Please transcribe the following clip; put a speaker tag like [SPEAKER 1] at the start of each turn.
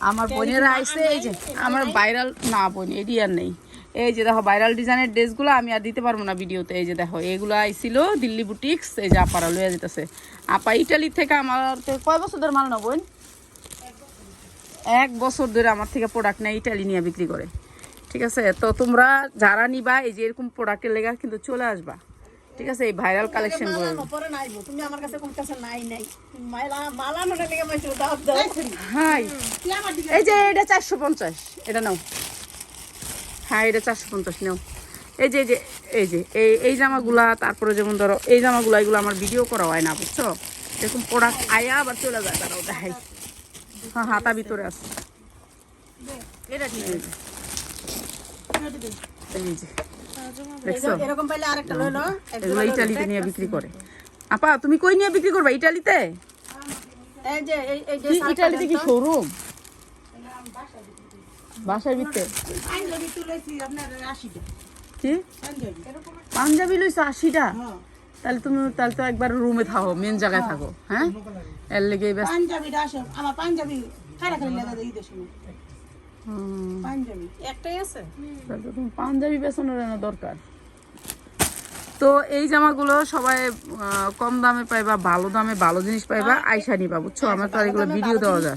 [SPEAKER 1] আমার বোনেরা আইছে এই যে আমার ভাইরাল না বোন এডি আর নেই এই যে দেখো ভাইরাল ডিজাইনের ড্রেসগুলো আমি আর দিতে পারবো না ভিডিওতে এই যে দেখো এগুলো আইছিল দিল্লি বুটিক্স এই যে আপারা লইয়া দিতেছে আপা ইটালি থেকে আমার কয় বছর ধরে মাল না বোন 1 বছর ধরে আমার থেকে প্রোডাক্ট নেয় ইটালি নিয়ে বিক্রি করে ঠিক আছে তো তোমরা যারা নিবা এই যে এরকম প্রোডাক্টের লেগা কিন্তু চলে আসবা ঠিক আছে এই ভাইরাল কালেকশন গুলো
[SPEAKER 2] তুমি আমার কাছে কইতাছ নাই নাই মালা নটা লেগে মাইছো দাও দাও
[SPEAKER 1] হাই এই যে এটা 450 এটা নাও হ্যাঁ এটা 450 নাও এই যে এই জামাগুলা তারপরে যেমন ধরো এই জামাগুলা এগুলো আমার ভিডিও করা হয় না বুঝছো এরকম প্রোডাক্ট আয়া আবার চলে যায় তারা দেখাই হ্যাঁ হাতা ভিতরে আছে
[SPEAKER 2] এটা ঠিক আছে
[SPEAKER 1] এই যে দেখছো
[SPEAKER 2] এরকম পাইলে আরেকটা লই নাও
[SPEAKER 1] এগুলো ইতালিতে নিয়ে বিক্রি করে আপা তুমি কই নিয়ে বিক্রি করবা ইতালিতে
[SPEAKER 2] এই যে এই যে
[SPEAKER 1] ইতালিতে কি শোরুম বাসার ভিতরে
[SPEAKER 2] পাঞ্জাবি তুলেছি আপনার 80 টাকা
[SPEAKER 1] কি পাঞ্জাবি লইছো 80টা তাহলে তো একবার রুমে থাকো মেন জায়গায় থাকো হ্যাঁ এর লেগে
[SPEAKER 2] পাঞ্জাবিটা আসে আমার পাঞ্জাবি খাড়া খাড়ি লাগা দেই দেশ পাঞ্জাবি একটাই আছে
[SPEAKER 1] তাহলে তুমি পাঞ্জাবি বেচনের না দরকার তো এই জামাগুলো সবাই কম দামে পাইবা ভালো দামে ভালো জিনিস পাইবা আইসা নিবা বুঝছো আমার তো আর এগুলো ভিডিও দেওয়া যায়